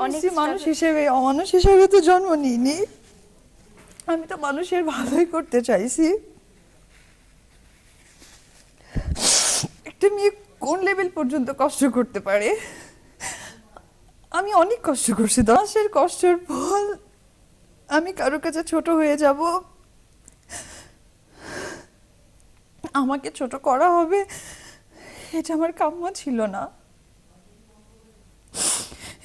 মানুষ হিসেবে অমানুষ হিসেবে তো জন্ম নিইনি, আমি তো মানুষের ভালোই করতে চাইছি। একটা মেয়ে কোন লেভেল পর্যন্ত কষ্ট করতে পারে, আমি অনেক কষ্ট করছি। 10 কষ্টের ফল আমি কারো কাছে ছোট হয়ে যাব, আমাকে ছোট করা হবে, এটা আমার কাম্য ছিল না।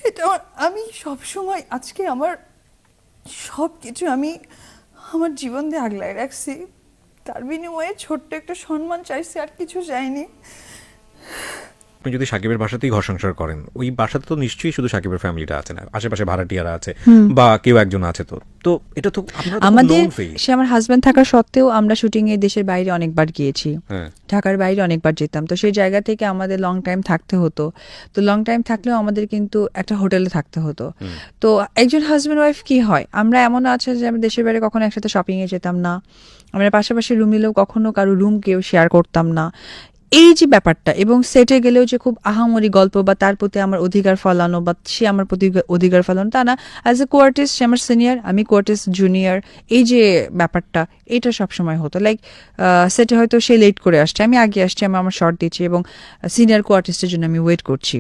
এটা আমি সবসময় আজকে আমার সব কিছু আমি আমার জীবন দিয়ে আগলায় রাখছি, তার বিনিময়ে ছোট্ট একটা সম্মান চাইছি, আর কিছু চাইনি। আপনি যদি সাকিবের বাসাতেই ঘর সংসার করেন, ওই বাসাতে তো নিশ্চয়ই শুধু সাকিবের ফ্যামিলিটা আছে না, আশেপাশে ভাড়াটিয়ারা আছে বা কেউ একজন আছে। তো তো এটা তো আমাদের, সে আমার হাজবেন্ড থাকা সত্ত্বেও আমরা শুটিং এ দেশের বাইরে অনেকবার গিয়েছি, ঢাকার বাইরে অনেকবার যেতাম। তো সেই জায়গা থেকে আমাদের লং টাইম থাকতে হতো। তো লং টাইম থাকলেও আমাদের কিন্তু একটা হোটেলে থাকতে হতো। তো একজন হাজবেন্ড ওয়াইফ কি হয়, আমরা এমন আছে যে আমরা দেশের বাইরে কখনো একসাথে শপিং এ যেতাম না, আমরা পাশাপাশি রুম নিলেও কখনো কারো রুম কেউ শেয়ার করতাম না। এই যে ব্যাপারটা, এবং সেটে গেলেও যে খুব আহামরি গল্প বা তার প্রতি আমার অধিকার ফলানো বা সে আমার প্রতি অধিকার ফলানো তা না। অ্যাজ এ কোয়ার্টিস্ট সে আমার সিনিয়র, আমি কোয়ার্টিস্ট জুনিয়র, এই যে ব্যাপারটা এটা সবসময় হতো। লাইক সেটে হয়তো সে লেট করে আসছে, আমি আগে আসছি, আমি আমার শর্ট দিচ্ছি এবং সিনিয়র কোয়ার্টিস্টের জন্য আমি ওয়েট করছি,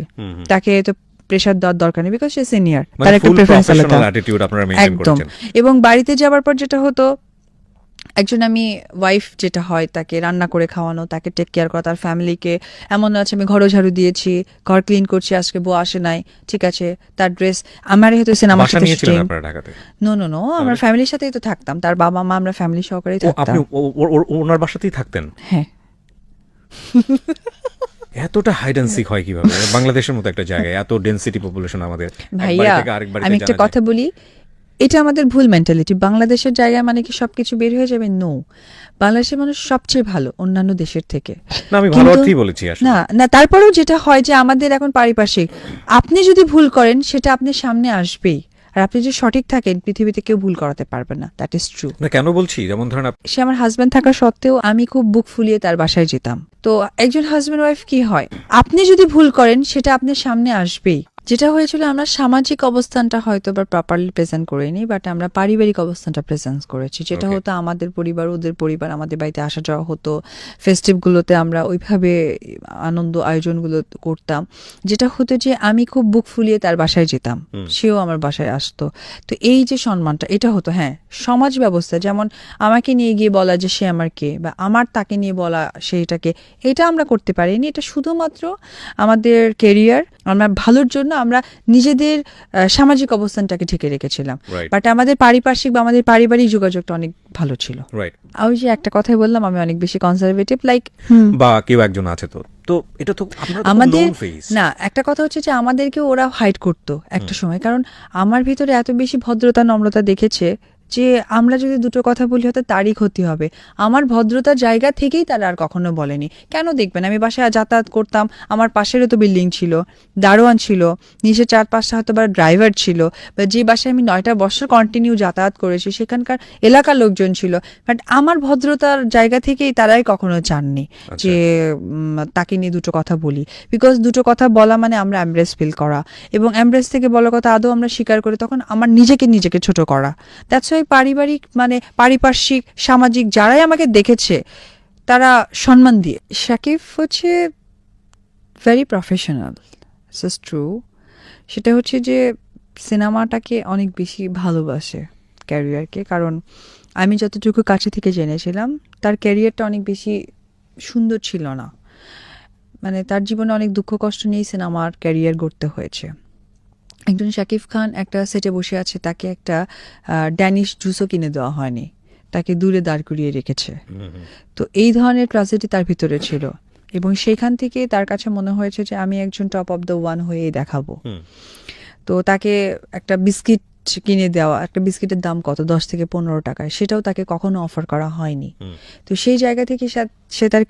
তাকে তো প্রেশার দেওয়ার দরকার নেই, বিকজ সে সিনিয়র, তার একটা প্রেফারেন্স আলাদা একদম। এবং বাড়িতে যাবার পর যেটা হতো, একজন আমি ওয়াইফ যেটা হয় তাকে রান্না করে খাওয়ানো, তাকে টেক কেয়ার করা, তার ফ্যামিলিকে। এমন আছে আমি ঘরও ঝাড়ু দিয়েছি, ঘর ক্লিন করছি, আজকে বউ আসে নাই, ঠিক আছে, তার ড্রেস আমার হয়তো সিনেমার সাথে নো নো নো আমার ফ্যামিলির সাথেই তো থাকতাম, তার বাবা মা আমরা ফ্যামিলি সহকারেই থাকতাম। ওনার বাসাতেই থাকতেন? হ্যাঁ। এতটা হাইড অ্যান্ড সিক হয় কিভাবে বাংলাদেশের মতো একটা জায়গায়, এত ডেনসিটি পপুলেশন আমাদের? ভাইয়া আমি একটা কথা বলি, এটা আমাদের ভুল মেন্টালিটি। বাংলাদেশের জায়গায় মানে কি সবকিছু বের হয়ে যাবে? নো, বাংলাদেশের মানুষ সবচেয়ে ভালো অন্যান্য দেশের থেকে। না আমি ভালো অর্থেই বলেছি আসলে। না না, তারপরেও যেটা হয় যে আমাদের এখন পারিপার্শ্বিক, আপনি যদি ভুল করেন সেটা আপনার সামনে আসবেই, আর আপনি যদি সঠিক থাকেন পৃথিবীতে কেউ ভুল করাতে পারবে না। That is true. না কেন বলছি, যেমন ধরেন সে আমার হাজবেন্ড থাকা সত্ত্বেও আমি খুব বুক ফুলিয়ে তার বাসায় যেতাম। তো একজন হাজবেন্ড ওয়াইফ কি হয়, আপনি যদি ভুল করেন সেটা আপনার সামনে আসবেই। যেটা হয়েছিল, আমরা সামাজিক অবস্থানটা হয়তো বা প্রপারলি প্রেজেন্ট করিনি, বাট আমরা পারিবারিক অবস্থানটা প্রেজেন্ট করেছি। যেটা হতো আমাদের পরিবার ওদের পরিবার আমাদের বাড়িতে আসা যাওয়া হতো, ফেস্টিভগুলোতে আমরা ওইভাবে আনন্দ আয়োজনগুলো করতাম। যেটা হতো যে আমি খুব বুক ফুলিয়ে তার বাসায় যেতাম, সেও আমার বাসায় আসতো। তো এই যে সম্মানটা এটা হতো। হ্যাঁ, সমাজ ব্যবস্থা যেমন আমাকে নিয়ে গিয়ে বলা যে সে আমার কে, বা আমার তাকে নিয়ে বলা সেইটাকে, এটা আমরা করতে পারিনি। এটা শুধুমাত্র আমাদের কেরিয়ার, আমরা ভালোর জন্য আমরা নিজেদের সামাজিক অবস্থানটাকে ঢেকে রেখেছিলাম, বাট আমাদের পারিপার্শ্বিক বা আমাদের পারিবারিক যোগাযোগটা অনেক ভালো ছিল। ওই যে একটা কথাই বললাম, আমি অনেক বেশি কনজারভেটিভ, লাইক বা কেউ একজন আছে। তো তো এটা তো আমাদের না, একটা কথা হচ্ছে যে আমাদেরকে ওরা হাইড করতো একটা সময়, কারণ আমার ভিতরে এত বেশি ভদ্রতা নম্রতা দেখেছে যে আমরা যদি দুটো কথা বলি হয়তো তারই ক্ষতি হবে। আমার ভদ্রতার জায়গা থেকেই তারা আর কখনো বলেনি। কেন দেখবেন, আমি বাসায় যাতায়াত করতাম, আমার পাশেরও তো বিল্ডিং ছিল, দারোয়ান ছিল, নিচে 4-5টা হয়তো বা ড্রাইভার ছিল, বা যে বাসায় আমি 9টা বছর কন্টিনিউ যাতায়াত করেছি সেখানকার এলাকার লোকজন ছিল, বাট আমার ভদ্রতার জায়গা থেকেই তারাই কখনো চাননি যে তাকে নিয়ে দুটো কথা বলি। বিকজ দুটো কথা বলা মানে আমরা এমব্রেস ফিল করা, এবং এমব্রেস থেকে বলার কথা আদৌ আমরা স্বীকার করি, তখন আমার নিজেকে ছোট করা। দ্যাটস ওয়াই পারিবারিক মানে পারিপার্শ্বিক সামাজিক যারাই আমাকে দেখেছে তারা সম্মান দিয়ে। শাকিব হচ্ছে ভেরি প্রফেশনাল, ইটস ট্রু। সেটা হচ্ছে যে সিনেমাটাকে অনেক বেশি ভালোবাসে, ক্যারিয়ারকে। কারণ আমি যতটুকু কাছে থেকে জেনেছিলাম তার ক্যারিয়ারটা অনেক বেশি সুন্দর ছিল না, মানে তার জীবনে অনেক দুঃখ কষ্ট নিয়েই সিনেমার ক্যারিয়ার গড়তে হয়েছে। একজন শাকিব খান একটা সেটে বসে আছে, তাকে একটা ড্যানিশ জুসও কিনে দেওয়া হয়নি, তাকে দূরে দাঁড় করিয়ে রেখেছে। তো এই ধরনের ট্র্যাজেডি তার ভিতরে ছিল, এবং সেইখান থেকে তার কাছে মনে হয়েছে যে আমি একজন টপ অফ দ্য ওয়ান হয়েই দেখাবো। তো তাকে একটা বিস্কিট কিনে দেওয়া, একটা বিস্কিটের দাম কত, 10 থেকে 15 টাকায়, সেটাও তাকে কখনো অফার করা হয়নি। তো সেই জায়গা থেকে সে তার